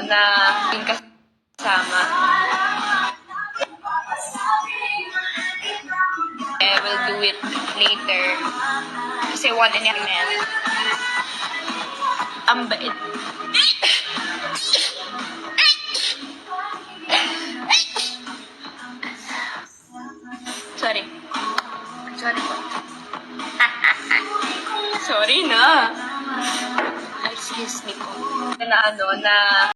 na yung kasama. I will do it later. Kasi one in a minute. Ang bait. Sorry. Sorry po. Sorry na. Excuse me po. Na